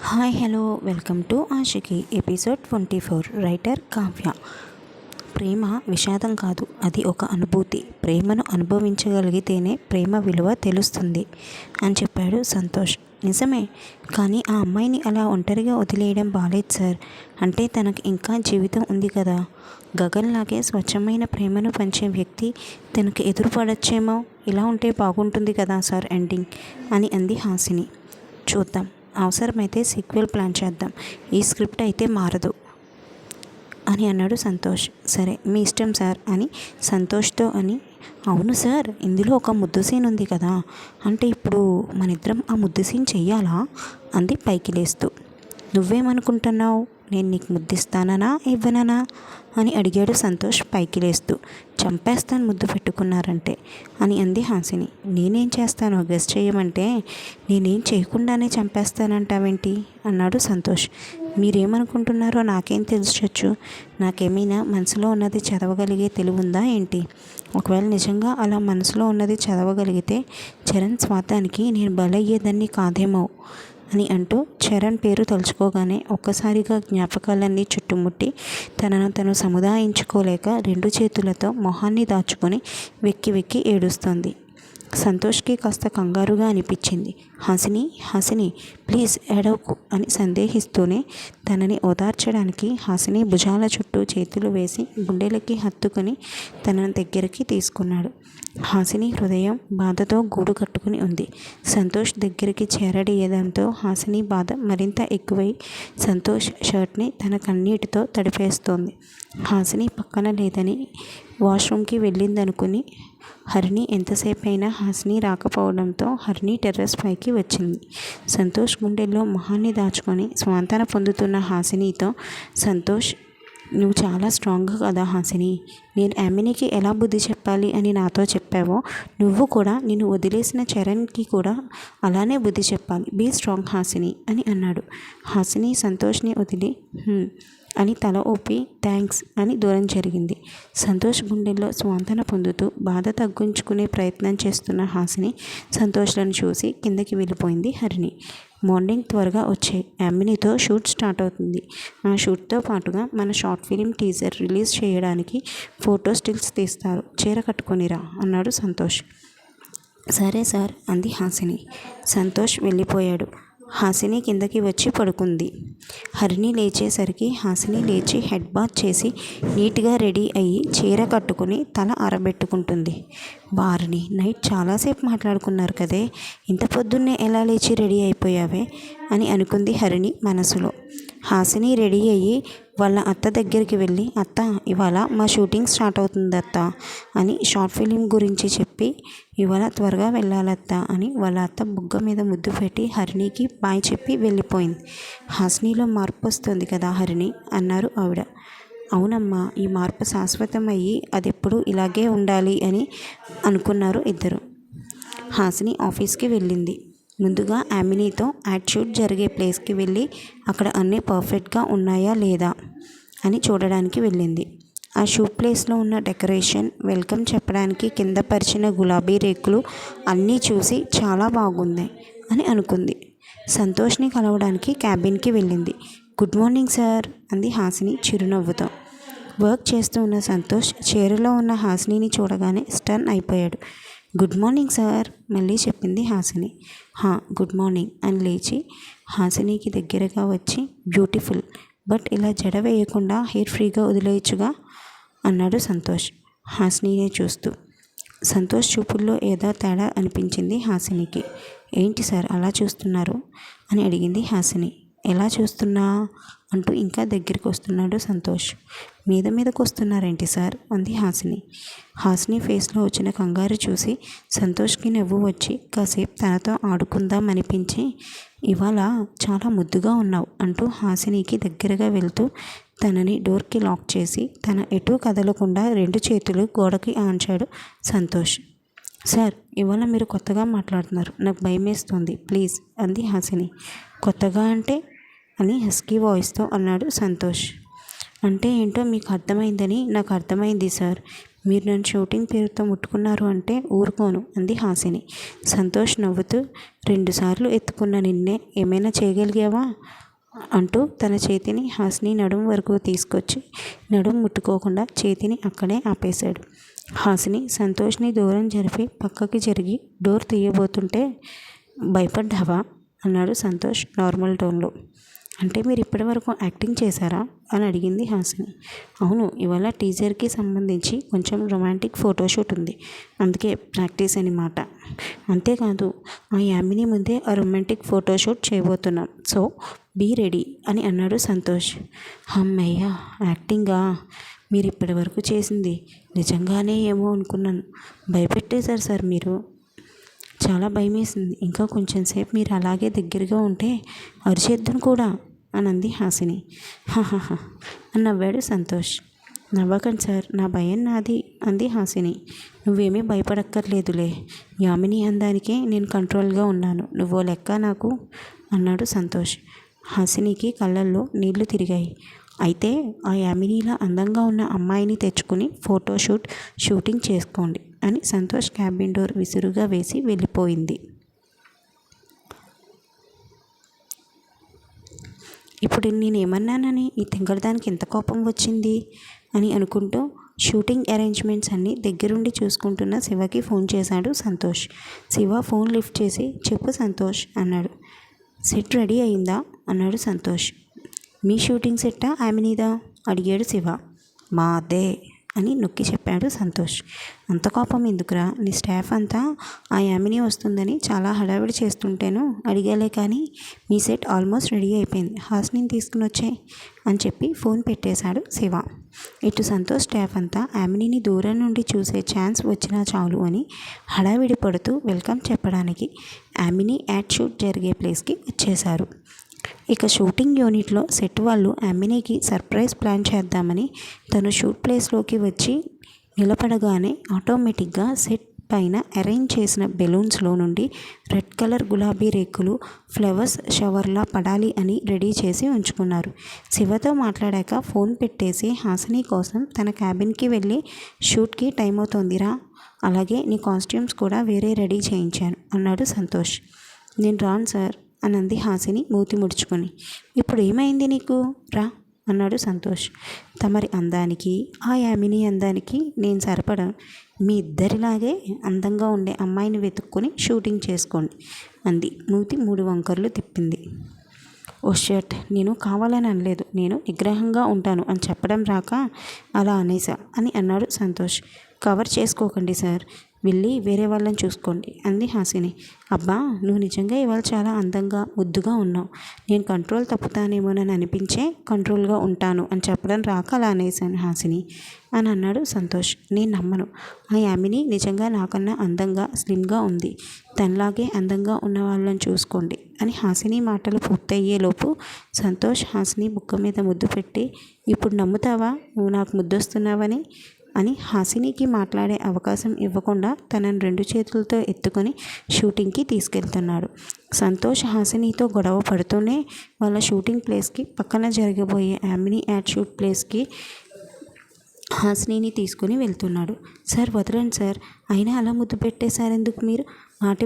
Hi hello welcome to Aashiqui episode 24. Writer Kavya. ప్రేమ విషాదం కాదు, అది ఒక అనుభూతి. ప్రేమను అనుభవించగలిగితేనే ప్రేమ విలువ తెలుస్తుంది అని చెప్పాడు సంతోష్. నిజమే, కానీ ఆ అమ్మాయిని అలా ఒంటరిగా వదిలేయడం బాలేదు సార్. అంటే తనకు ఇంకా జీవితం ఉంది కదా. గగన్లాగే స్వచ్ఛమైన ప్రేమను పంచే వ్యక్తి తనకు ఎదురుపడచ్చేమో. ఇలా ఉంటే బాగుంటుంది కదా సార్ ఎండింగ్ అని అంది హాసిని. చూద్దాం, అవసరమైతే సీక్వెల్ ప్లాన్ చేద్దాం. ఈ స్క్రిప్ట్ అయితే మారదు అని అన్నాడు సంతోష్. సరే మీ ఇష్టం సార్ అని సంతోష్తో అని. అవును సార్, ఇందులో ఒక ముద్దు సీన్ ఉంది కదా, అంటే ఇప్పుడు మనిద్దరం ఆ ముద్దు సీన్ చెయ్యాలా అంది పైకి లేస్తూ. నువ్వేమనుకుంటున్నావు, నేను నీకు ముద్దిస్తానా ఇవ్వనా అని అడిగాడు సంతోష్ పైకి లేస్తూ. చంపేస్తాను ముద్దు పెట్టుకున్నారంటే అని అంది హాసిని. నేనేం చేస్తానో గెస్ చేయమంటే నేనేం చేయకుండానే చంపేస్తానంటావేంటి అన్నాడు సంతోష్. మీరేమనుకుంటున్నారో నాకేం తెలుసొచ్చు. నాకేమైనా మనసులో ఉన్నది చదవగలిగే తెలివి ఉందా ఏంటి? ఒకవేళ నిజంగా అలా మనసులో ఉన్నది చదవగలిగితే చరణ్ స్వార్థానికి నేను బలయ్యేదాన్ని కాదేమో అని అంటూ చరణ్ పేరు తలుచుకోగానే ఒక్కసారిగా జ్ఞాపకాలన్నీ చుట్టుముట్టి తనను తను సముదాయించుకోలేక రెండు చేతులతో మొహాన్ని దాచుకొని వెక్కి వెక్కి ఏడుస్తోంది. సంతోష్కి కాస్త కంగారుగా అనిపించింది. హాసిని ప్లీజ్ ఏడవకు అని సందేహిస్తూనే తనని ఓదార్చడానికి హాసిని భుజాల చుట్టూ చేతులు వేసి గుండెలకి హత్తుకొని తనని దగ్గరికి తీసుకున్నాడు. హాసిని హృదయం బాధతో గూడు కట్టుకుని ఉంది. సంతోష్ దగ్గరికి చేరడియడంతో హాసిని బాధ మరింత ఎక్కువై సంతోష్ షర్ట్ని తన కన్నీటితో తడిపేస్తోంది. హాసిని పక్కన లేదని వాష్రూమ్కి వెళ్ళిందనుకుని హరిణి ఎంతసేపైనా హాసిని రాకపోవడంతో హరిణి టెర్రస్ పైకి వచ్చింది. సంతోష్ గుండెల్లో మొహాన్ని దాచుకొని స్వాంతన పొందుతున్న హాసినితో, సంతోష్ నువ్వు చాలా స్ట్రాంగ్ కదా హాసిని, నేను యామినికి ఎలా బుద్ధి చెప్పాలి అని నాతో చెప్పావో నువ్వు కూడా నిన్ను వదిలేసిన చరణ్కి కూడా అలానే బుద్ధి చెప్పాలి. బీ స్ట్రాంగ్ హాసిని అని అన్నాడు. హాసిని సంతోష్ని వదిలి అని తల ఊపి థ్యాంక్స్ అని దూరం జరిగింది. సంతోష్ గుండెల్లో స్వాంతన పొందుతూ బాధ తగ్గించుకునే ప్రయత్నం చేస్తున్న హాసిని సంతోష్లను చూసి కిందకి వెళ్ళిపోయింది హరిణి. మార్నింగ్ త్వరగా వచ్చే యామినితో షూట్ స్టార్ట్ అవుతుంది. ఆ షూట్తో పాటుగా మన షార్ట్ ఫిలిం టీజర్ రిలీజ్ చేయడానికి ఫోటో స్టిల్స్ తీస్తారు, చీర కట్టుకొనిరా అన్నాడు సంతోష్. సరే సార్ అంది హాసిని. సంతోష్ వెళ్ళిపోయాడు. హాసిని కిందకి వచ్చి పడుకుంది. హరిణి లేచేసరికి హాసిని లేచి హెడ్ బాత్ చేసి నీట్గా రెడీ అయ్యి చీర కట్టుకుని తల ఆరబెట్టుకుంటుంది. వారిని నైట్ చాలాసేపు మాట్లాడుకున్నారు కదే, ఇంత పొద్దున్నే ఎలా లేచి రెడీ అయిపోయావే అని అనుకుంది హరిణి మనసులో. హాసిని రెడీ అయ్యి వాళ్ళ అత్త దగ్గరికి వెళ్ళి, అత్త ఇవాళ మా షూటింగ్ స్టార్ట్ అవుతుంది అత్త అని షార్ట్ ఫిలిం గురించి చెప్పి, ఇవాళ త్వరగా వెళ్ళాలత్త అని వాళ్ళ అత్త బుగ్గ మీద ముద్దు పెట్టి హరిణికి బాయ్ చెప్పి వెళ్ళిపోయింది. హాసినిలో మార్పు వస్తుంది కదా హరిణి అన్నారు ఆవిడ. అవునమ్మా, ఈ మార్పు శాశ్వతం అయ్యి అదెప్పుడు ఇలాగే ఉండాలి అని అనుకున్నారు ఇద్దరు. హాసిని ఆఫీస్కి వెళ్ళింది. ముందుగా యామినీతో యాడ్ షూట్ జరిగే ప్లేస్కి వెళ్ళి అక్కడ అన్నీ పర్ఫెక్ట్గా ఉన్నాయా లేదా అని చూడడానికి వెళ్ళింది. ఆ షూట్ ప్లేస్లో ఉన్న డెకరేషన్, వెల్కమ్ చెప్పడానికి కింద పరిచిన గులాబీ రేకులు అన్నీ చూసి చాలా బాగుంది అని అనుకుంది. సంతోష్ని కలవడానికి క్యాబిన్కి వెళ్ళింది. గుడ్ మార్నింగ్ సార్ అంది హాసిని చిరునవ్వుతో. వర్క్ చేస్తూ ఉన్న సంతోష్ చీరలో ఉన్న హాసినిని చూడగానే స్టన్ అయిపోయాడు. గుడ్ మార్నింగ్ సార్ మళ్ళీ చెప్పింది హాసిని. గుడ్ మార్నింగ్ అని లేచి హాసినికి దగ్గరగా వచ్చి, బ్యూటిఫుల్, బట్ ఇలా జడ వేయకుండా హెయిర్ ఫ్రీగా వదిలేయచ్చుగా అన్నాడు సంతోష్ హాసినినే చూస్తూ. సంతోష్ చూపుల్లో ఏదో తేడా అనిపించింది హాసినికి. ఏంటి సార్ అలా చూస్తున్నారు అని అడిగింది హాసిని. ఎలా చూస్తున్నా అంటూ ఇంకా దగ్గరికి వస్తున్నాడు సంతోష్. మీదకు వస్తున్నారేంటి సార్ అంది హాసిని. హాసిని ఫేస్లో వచ్చిన కంగారు చూసి సంతోష్కి నవ్వు వచ్చి కాసేపు తనతో ఆడుకుందాం అనిపించి, ఇవాళ చాలా ముద్దుగా ఉన్నావు అంటూ హాసినికి దగ్గరగా వెళ్తూ తనని డోర్కి లాక్ చేసి తన ఎటూ కదలకుండా రెండు చేతులు గోడకి ఆంచాడు సంతోష్. సార్ ఇవాళ మీరు కొత్తగా మాట్లాడుతున్నారు, నాకు భయమేస్తుంది ప్లీజ్ అంది హాసిని. కొత్తగా అంటే అని హస్కీ వాయిస్తో అన్నాడు సంతోష్. అంటే ఏంటో మీకు అర్థమైందని నాకు అర్థమైంది సార్. మీరు నన్ను షూటింగ్ పేరుతో ముట్టుకున్నారు అంటే ఊరుకోను అంది హాసిని. సంతోష్ నవ్వుతూ, 2 సార్లు ఎత్తుకున్న నిన్నే ఏమైనా చేయగలిగావా అంటూ తన చేతిని హాసిని నడుం వరకు తీసుకొచ్చి నడుం ముట్టుకోకుండా చేతిని అక్కడే ఆపేశాడు. హాసిని సంతోష్ని దూరం జరిపి పక్కకి జరిగి డోర్ తీయబోతుంటే, భయపడ్డావా అన్నాడు సంతోష్ నార్మల్ టోన్లో. అంటే మీరు ఇప్పటివరకు యాక్టింగ్ చేశారా అని అడిగింది హాసిని. అవును, ఇవాళ టీజర్కి సంబంధించి కొంచెం రొమాంటిక్ ఫోటోషూట్ ఉంది, అందుకే ప్రాక్టీస్ అనమాట. అంతేకాదు ఆ యామిని ముందే ఆ రొమాంటిక్ ఫోటోషూట్ చేయబోతున్నాం, సో బీ రెడీ అని అన్నాడు సంతోష్. అమ్మయ్య, యాక్టింగా? మీరు ఇప్పటివరకు చేసింది నిజంగానే ఏమో అనుకున్నాను. భయపెట్టేశారు సార్ మీరు. చాలా భయమేసింది. ఇంకా కొంచెం సేపు మీరు అలాగే దగ్గరగా ఉంటే అరిచేద్దును కూడా అని అంది హాసిని. హహహ అని నవ్వాడు సంతోష్. నవ్వకండి సార్, నా భయం నాది అంది హాసిని. నువ్వేమీ భయపడక్కర్లేదులే, యామిని అందానికే నేను కంట్రోల్గా ఉన్నాను, నువ్వో లెక్క నాకు అన్నాడు సంతోష్. హాసినికి కళ్ళల్లో నీళ్లు తిరిగాయి. అయితే ఆ యామినిలా అందంగా ఉన్న అమ్మాయిని తెచ్చుకుని షూటింగ్ చేసుకోండి అని సంతోష్ క్యాబిన్ డోర్ విసురుగా వేసి వెళ్ళిపోయింది. ఇప్పుడు నేనేమన్నానని ఈ తింగరదానికి ఎంత కోపం వచ్చింది అని అనుకుంటూ షూటింగ్ అరేంజ్మెంట్స్ అన్నీ దగ్గరుండి చూసుకుంటున్న శివకి ఫోన్ చేశాడు సంతోష్. శివ ఫోన్ లిఫ్ట్ చేసి, చెప్పు సంతోష్ అన్నాడు. సెట్ రెడీ అయిందా అన్నాడు సంతోష్. మీ షూటింగ్ సెట్టా యామినిదా అడిగాడు శివ. మాదే అని నొక్కి చెప్పాడు సంతోష్. అంత కోపం ఎందుకురా, నీ స్టాఫ్ అంతా ఆ యామిని వస్తుందని చాలా హడావిడి చేస్తుంటేను అడిగాలే కానీ మీ సెట్ ఆల్మోస్ట్ రెడీ అయిపోయింది, హాసినిని తీసుకుని వచ్చాయి అని చెప్పి ఫోన్ పెట్టేశాడు శివ. ఇటు సంతోష్ స్టాఫ్ అంతా యామినిని దూరం నుండి చూసే ఛాన్స్ వచ్చినా చాలు అని హడావిడి పడుతూ వెల్కమ్ చెప్పడానికి యామిని యాడ్ షూట్ జరిగే ప్లేస్కి వచ్చేశారు. ఇక షూటింగ్ యూనిట్లో సెట్ వాళ్ళు యామినికి సర్ప్రైజ్ ప్లాన్ చేద్దామని తను షూట్ ప్లేస్లోకి వచ్చి నిలబడగానే ఆటోమేటిక్గా సెట్ పైన అరేంజ్ చేసిన బెలూన్స్లో నుండి రెడ్ కలర్ గులాబీ రేకులు ఫ్లవర్స్ షవర్లా పడాలి అని రెడీ చేసి ఉంచుకున్నారు. శివతో మాట్లాడాక ఫోన్ పెట్టేసి హాసిని కోసం తన క్యాబిన్కి వెళ్ళి, షూట్కి టైం అవుతోందిరా, అలాగే నీ కాస్ట్యూమ్స్ కూడా వేరే రెడీ చేయించాను అన్నాడు సంతోష్. నేను రాను సార్ అనంది హాసిని మూతి ముడుచుకొని. ఇప్పుడు ఏమైంది నీకు, రా అన్నాడు సంతోష్. తమరి అందానికి ఆ యామిని అందానికి నేను సరిపడా, మీ ఇద్దరిలాగే అందంగా ఉండే అమ్మాయిని వెతుక్కొని షూటింగ్ చేసుకోండి అంది మూతి 3 వంకర్లు తిప్పింది. ఓ షర్ట్, నేను కావాలని అనలేదు, నేను నిగ్రహంగా ఉంటాను అని చెప్పడం రాక అలా అనేసా అని అన్నాడు సంతోష్. కవర్ చేసుకోకండి సార్, వెళ్ళి వేరే వాళ్ళని చూసుకోండి అంది హాసిని. అబ్బా, నువ్వు నిజంగా ఇవాళ చాలా అందంగా ముద్దుగా ఉన్నావు, నేను కంట్రోల్ తప్పుతానేమోనని అనిపించే కంట్రోల్గా ఉంటాను అని చెప్పడం రాక అలా అనేసాను హాసిని అని అన్నాడు సంతోష్. నేను నమ్మను, ఆ యామిని నిజంగా నాకన్నా అందంగా స్లిమ్గా ఉంది, తనలాగే అందంగా ఉన్న వాళ్ళని చూసుకోండి అని హాసిని మాటలు పూర్తయ్యేలోపు సంతోష్ హాసిని బుక్క మీద ముద్దు పెట్టి, ఇప్పుడు నమ్ముతావా నువ్వు నాకు ముద్దొస్తున్నావని అని హాసినికి మాట్లాడే అవకాశం ఇవ్వకుండా తనను 2 చేతులతో ఎత్తుకొని షూటింగ్కి తీసుకెళ్తున్నాడు. సంతోష్ హాసినితో గొడవ పడుతూనే వాళ్ళ షూటింగ్ ప్లేస్కి పక్కన జరగబోయే యామిని యాడ్ షూట్ ప్లేస్కి హాసినిని తీసుకొని వెళ్తున్నాడు. సార్ వదలండి సార్, అయినా అలా ముద్దు పెట్టేశారెందుకు మీరు,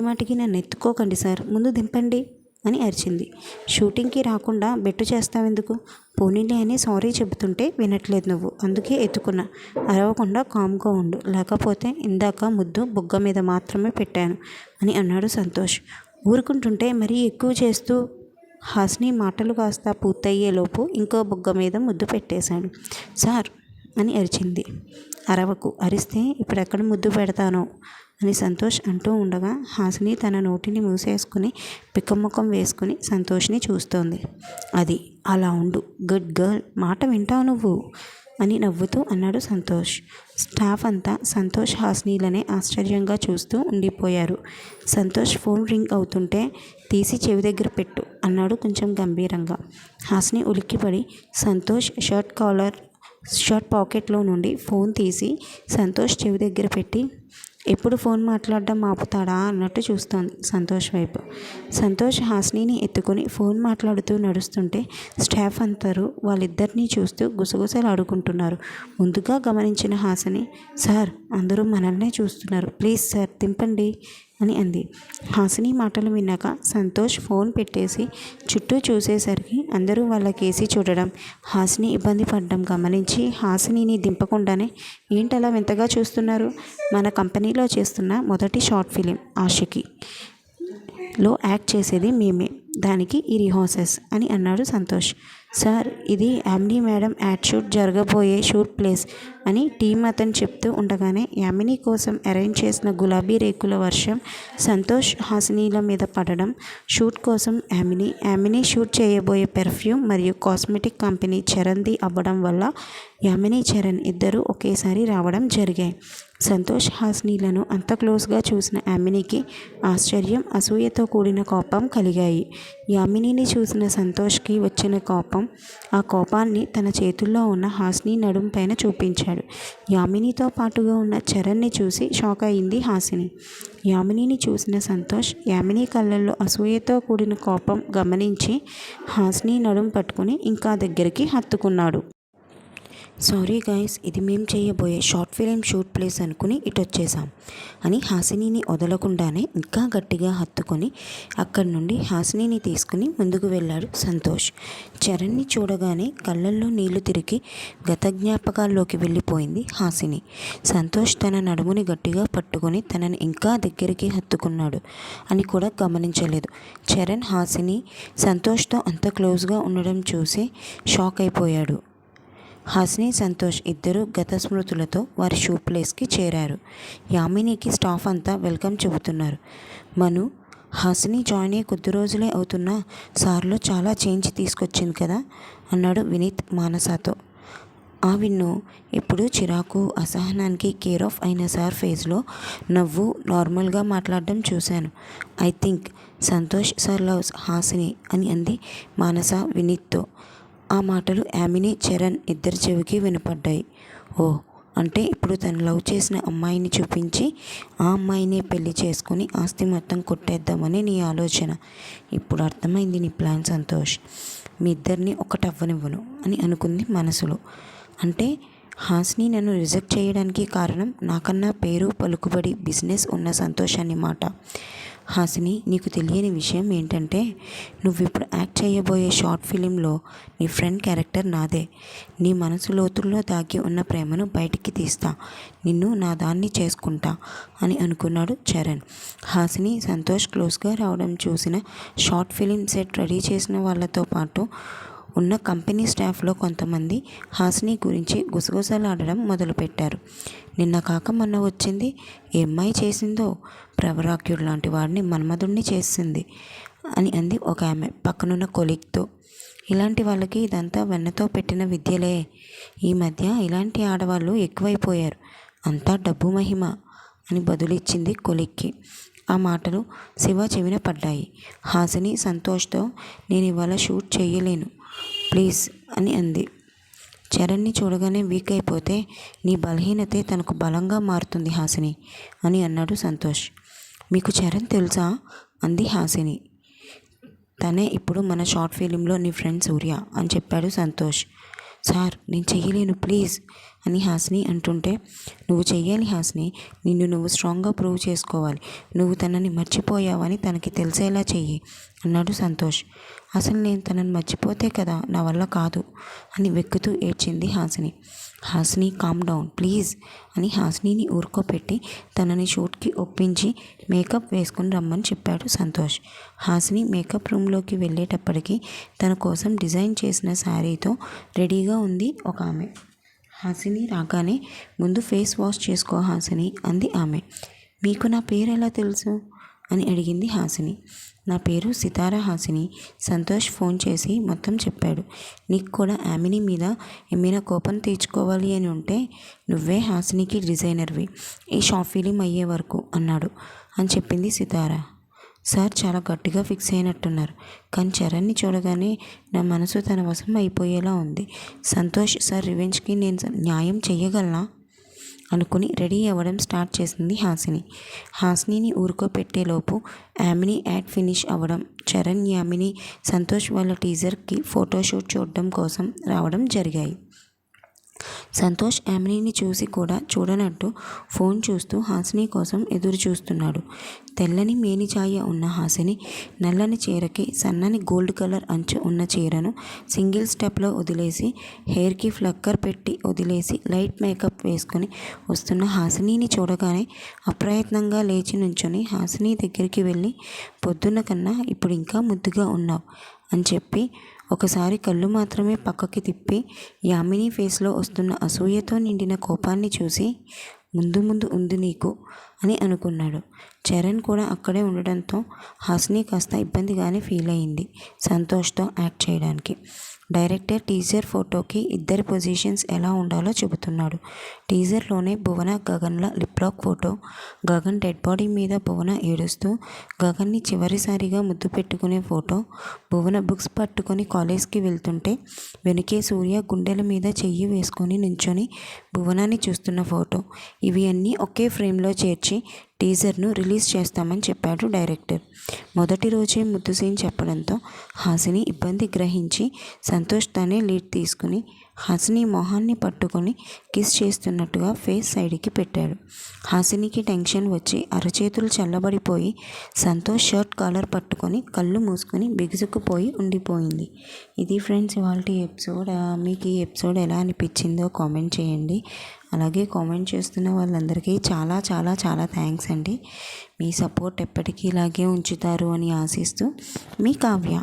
మాటికి నన్ను ఎత్తుకోకండి సార్, ముందు దింపండి అని అరిచింది. షూటింగ్కి రాకుండా బెట్టు చేస్తావెందుకు, పోనీలే అని సారీ చెబుతుంటే వినట్లేదు నువ్వు, అందుకే ఎత్తుకున్నా, అరవకుండా కామ్గా ఉండు, లేకపోతే ఇందాక ముద్దు బుగ్గ మీద మాత్రమే పెట్టాను అని అన్నాడు సంతోష్. ఊరుకుంటుంటే మరీ ఎక్కువ చేస్తూ హాసిని మాటలు కాస్త పూర్తయ్యేలోపు ఇంకో బుగ్గ మీద ముద్దు పెట్టేశాడు. సార్ అని అరిచింది. అరవకు, అరిస్తే ఇప్పుడెక్కడ ముద్దు పెడతానో అని సంతోష్ అంటూ ఉండగా హాసిని తన నోటిని మూసేసుకుని పిక్కముఖం వేసుకుని సంతోష్ని చూస్తోంది. అది అలా ఉండు, గుడ్ గర్ల్, మాట వింటావు నువ్వు అని నవ్వుతూ అన్నాడు సంతోష్. స్టాఫ్ అంతా సంతోష్ హాసినిలనే ఆశ్చర్యంగా చూస్తూ ఉండిపోయారు. సంతోష్ ఫోన్ రింగ్ అవుతుంటే తీసి చెవి దగ్గర పెట్టు అన్నాడు కొంచెం గంభీరంగా. హాసిని ఉలిక్కిపడి సంతోష్ షర్ట్ పాకెట్లో నుండి ఫోన్ తీసి సంతోష్ చెవి దగ్గర పెట్టి, ఎప్పుడు ఫోన్ మాట్లాడడం ఆపుతాడా అన్నట్టు చూస్తోంది సంతోష్ వైపు. సంతోష్ హాసినిని ఎత్తుకొని ఫోన్ మాట్లాడుతూ నడుస్తుంటే స్టాఫ్ అందరూ వాళ్ళిద్దరినీ చూస్తూ గుసగుసలాడుకుంటున్నారు. ముందుగా గమనించిన హాసిని, సార్ అందరూ మనల్నే చూస్తున్నారు, ప్లీజ్ సార్ దింపండి అని అంది. హాసిని మాటలు విన్నాక సంతోష్ ఫోన్ పెట్టేసి చుట్టూ చూసేసరికి అందరూ వాళ్ళ కేసి చూడడం, హాసిని ఇబ్బంది పడడం గమనించి హాసినిని దింపకుండానే, ఏంటలా వింతగా చూస్తున్నారు, మన కంపెనీలో చేస్తున్న మొదటి షార్ట్ ఫిలిం ఆషికీలో యాక్ట్ చేసేది మేమే, దానికి ఈ రిహార్సల్స్ అని అన్నాడు సంతోష్. సార్ ఇది యామిని మేడం యాడ్ షూట్ జరగబోయే షూట్ ప్లేస్ అని టీం అతను చెప్తూ ఉండగానే యామిని కోసం అరేంజ్ చేసిన గులాబీ రేకుల వర్షం సంతోష్ హాసినీల మీద పడడం, షూట్ కోసం యామిని షూట్ చేయబోయే పెర్ఫ్యూమ్ మరియు కాస్మెటిక్ కంపెనీ చరణ్ది అవ్వడం వల్ల యామిని చరణ్ ఇద్దరూ ఒకేసారి రావడం జరిగాయి. సంతోష్ హాసినీలను అంత క్లోజ్గా చూసిన యామినికి ఆశ్చర్యం, అసూయతో కూడిన కోపం కలిగాయి. యామినిని చూసిన సంతోష్కి వచ్చిన కోపం, ఆ కోపాన్ని తన చేతుల్లో ఉన్న హాసిని నడుం పైన చూపించాడు. యామినితో పాటుగా ఉన్న చరణ్ని చూసి షాక్ అయింది హాసిని. యామినిని చూసిన సంతోష్ యామిని కళ్ళల్లో అసూయతో కూడిన కోపం గమనించి హాసిని నడుం పట్టుకుని ఇంకా దగ్గరికి హత్తుకున్నాడు. సారీ గాయస్, ఇది మేం చేయబోయే షార్ట్ ఫిలిం షూట్ ప్లేస్ అనుకుని ఇటొచ్చేసాం అని హాసినిని వదలకుండానే ఇంకా గట్టిగా హత్తుకొని అక్కడి నుండి హాసినిని తీసుకుని ముందుకు వెళ్ళాడు సంతోష్. చరణ్ని చూడగానే కళ్ళల్లో నీళ్లు తిరిగి గత జ్ఞాపకాల్లోకి వెళ్ళిపోయింది హాసిని. సంతోష్ తన నడుముని గట్టిగా పట్టుకొని తనని ఇంకా దగ్గరికి హత్తుకున్నాడు అని కూడా గమనించలేదు. చరణ్ హాసిని సంతోష్తో అంత క్లోజ్గా ఉండడం చూసి షాక్ అయిపోయాడు. హాసిని సంతోష్ ఇద్దరు గత స్మృతులతో వారి షూట్ ప్లేస్కి చేరారు. యామినికి స్టాఫ్ అంతా వెల్కమ్ చెబుతున్నారు. మను, హాసిని జాయిన్ అయ్యి కొద్ది రోజులే అవుతున్నా సార్లో చాలా చేంజ్ తీసుకొచ్చింది కదా అన్నాడు వినీత్ మానసతో. ఆ విన్ను ఇప్పుడు చిరాకు, అసహనానికి కేర్ ఆఫ్ అయిన సార్ ఫేస్లో నవ్వు, నార్మల్గా మాట్లాడడం చూశాను. I think Santosh sir loves Hasini అని అంది మానస వినీత్తో. ఆ మాటలు యామిని, చరణ్ ఇద్దరి చెవికి వినపడ్డాయి. ఓ, అంటే ఇప్పుడు తను లవ్ చేసిన అమ్మాయిని చూపించి ఆ అమ్మాయినే పెళ్లి చేసుకుని ఆస్తి మొత్తం కొట్టేద్దామని నీ ఆలోచన. ఇప్పుడు అర్థమైంది నీ ప్లాన్ సంతోష్. మీ ఇద్దరిని ఒకటవ్వనివ్వను అని అనుకుంది మనసులో. అంటే హాసిని నన్ను రిజెక్ట్ చేయడానికి కారణం నాకన్నా పేరు, పలుకుబడి, బిజినెస్ ఉన్న సంతోషాన్ని మాట. హాసిని, నీకు తెలియని విషయం ఏంటంటే నువ్వు ఇప్పుడు యాక్ట్ చేయబోయే షార్ట్ ఫిలింలో నీ ఫ్రెండ్ క్యారెక్టర్ నాదే. నీ మనసు లోతుల్లో దాగి ఉన్న ప్రేమను బయటికి తీస్తా, నిన్ను నా దాన్ని చేసుకుంటా అని అనుకున్నాడు చరణ్. హాసిని సంతోష్ క్లోజ్గా రావడం చూసిన షార్ట్ ఫిలిం సెట్ రెడీ చేసిన వాళ్ళతో పాటు ఉన్న కంపెనీ స్టాఫ్లో కొంతమంది హాసిని గురించి గుసగుసలాడడం మొదలుపెట్టారు. నిన్న కాక మొన్న వచ్చింది, ఏ అమ్మాయి చేసిందో, ప్రవరాక్యుడు లాంటి వాడిని మన్మధుడిని చేసింది అని అంది ఒక ఆమె పక్కనున్న కొలీగ్తో. ఇలాంటి వాళ్ళకి ఇదంతా వెన్నతో పెట్టిన విద్యలే. ఈ మధ్య ఇలాంటి ఆడవాళ్ళు ఎక్కువైపోయారు, అంతా డబ్బు మహిమ అని బదులిచ్చింది కొలీగ్కి. ఆ మాటలు శివ చెవిన పడ్డాయి. హాసిని సంతోష్తో నేను ఇవాళ షూట్ చేయలేను ప్లీజ్ అని అంది. చరణ్ని చూడగానే వీక్ అయిపోతే నీ బలహీనతే తనకు బలంగా మారుతుంది హాసిని అని అన్నాడు సంతోష్. మీకు చరణ్ తెలుసా అంది హాసిని. తనే ఇప్పుడు మన షార్ట్ ఫిలింలో నీ ఫ్రెండ్ సూర్య అని చెప్పాడు సంతోష్. సార్ నేను చెయ్యలేను ప్లీజ్ అని హాసిని అంటుంటే, నువ్వు చెయ్యాలి హాసిని, నిన్ను నువ్వు స్ట్రాంగ్గా ప్రూవ్ చేసుకోవాలి, నువ్వు తనని మర్చిపోయావని తనకి తెలిసేలా చెయ్యి అన్నాడు సంతోష్. అసలు నేను తనని మర్చిపోతే కదా నా వల్ల కాదు అని వెక్కుతూ ఏడ్చింది Hasini. Hasini calm down please అని హాసినిని ఊరుకోపెట్టి తనని షూట్కి ఒప్పించి మేకప్ వేసుకుని రమ్మని చెప్పాడు సంతోష్. హాసిని మేకప్ రూమ్లోకి వెళ్ళేటప్పటికి తన కోసం డిజైన్ చేసిన శారీతో రెడీగా ఉంది ఒక ఆమె. హాసిని రాగానే ముందు ఫేస్ వాష్ చేసుకో హాసిని అంది ఆమె. మీకు నా పేరు ఎలా తెలుసు అని అడిగింది హాసిని. నా పేరు సితారా హాసిని, సంతోష్ ఫోన్ చేసి మొత్తం చెప్పాడు. నీకు కూడా యామిని మీద ఏమైనా కోపం తీర్చుకోవాలి అని ఉంటే నువ్వే హాసినికి డిజైనర్వి ఈ షార్ట్ ఫిలిం అయ్యే వరకు అన్నాడు అని చెప్పింది సితారా. సార్ చాలా గట్టిగా ఫిక్స్ అయినట్టున్నారు, కానీ చరణ్ని చూడగానే నా మనసు తన వశం అయిపోయేలా ఉంది. సంతోష్ సార్ రివెంజ్కి నేను న్యాయం చెయ్యగలనా అనుకుని రెడీ అవ్వడం స్టార్ట్ చేసింది హాసిని. హాసినిని ఊరుకోపెట్టేలోపు యామిని యాడ్ ఫినిష్ అవ్వడం, చరణ్, యామిని, సంతోష్ వాళ్ళ టీజర్కి ఫోటోషూట్ చూడడం కోసం రావడం జరిగాయి. సంతోష్ యామినిని చూసి కూడా చూడనట్టు ఫోన్ చూస్తూ హాసిని కోసం ఎదురు చూస్తున్నాడు. తెల్లని మేనిఛాయ ఉన్న హాసిని నల్లని చీరకి సన్నని గోల్డ్ కలర్ అంచు ఉన్న చీరను సింగిల్ స్టెప్లో వదిలేసి, హెయిర్కి ఫ్లక్కర్ పెట్టి వదిలేసి లైట్ మేకప్ వేసుకొని వస్తున్న హాసినిని చూడగానే అప్రయత్నంగా లేచి నుంచొని హాసిని దగ్గరికి వెళ్ళి, పొద్దున్న కన్నా ఇప్పుడు ఇంకా ముద్దుగా ఉన్నావు అని చెప్పి ఒకసారి కళ్ళు మాత్రమే పక్కకి తిప్పి యామిని ఫేస్లో వస్తున్న అసూయతో నిండిన కోపాన్ని చూసి, ముందు ముందు ఉంది నీకు అని అనుకున్నాడు. చరణ్ కూడా అక్కడే ఉండడంతో హాసిని కాస్త ఇబ్బందిగానే ఫీల్ అయింది సంతోష్తో యాక్ట్ చేయడానికి. డైరెక్టర్ టీజర్ ఫోటోకి ఇద్దరి పొజిషన్స్ ఎలా ఉండాలో చెబుతున్నాడు. టీజర్లోనే భువన గగన్ల lip lock photo. Gagan dead body మీద భువన ఏడుస్తూ గగన్ని చివరిసారిగా ముద్దు పెట్టుకునే ఫోటో. భువన బుక్స్ పట్టుకొని కాలేజ్కి వెళ్తుంటే వెనుకే సూర్య గుండెల మీద చెయ్యి వేసుకొని నుంచొని భువనాన్ని చూస్తున్న ఫోటో. ఇవి అన్నీ ఒకే ఫ్రేమ్లో చేర్చి టీజర్ను రిలీజ్ చేస్తామని చెప్పాడు డైరెక్టర్. మొదటి రోజే ముద్దు సీన్ చెప్పడంతో హాసిని ఇబ్బంది గ్రహించి సంతోష్ తనే లీడ్ తీసుకుని హాసిని మొహాన్ని పట్టుకొని కిస్ చేస్తున్నట్టుగా ఫేస్ సైడ్కి పెట్టాడు. హాసినికి టెన్షన్ వచ్చి అరచేతులు చల్లబడిపోయి సంతోష్ షర్ట్ కాలర్ పట్టుకొని కళ్ళు మూసుకొని బిగుసుకుపోయి ఉండిపోయింది. ఇది ఫ్రెండ్స్ ఇవాల్టి ఎపిసోడ్. మీకు ఈ ఎపిసోడ్ ఎలా అనిపించిందో కామెంట్ చేయండి. అలాగే కామెంట్ చేస్తున్న వాళ్ళందరికీ చాలా చాలా చాలా థ్యాంక్స్ అండి. మీ సపోర్ట్ ఎప్పటికీ ఇలాగే ఉంచుతారు అని ఆశిస్తూ మీ కావ్య.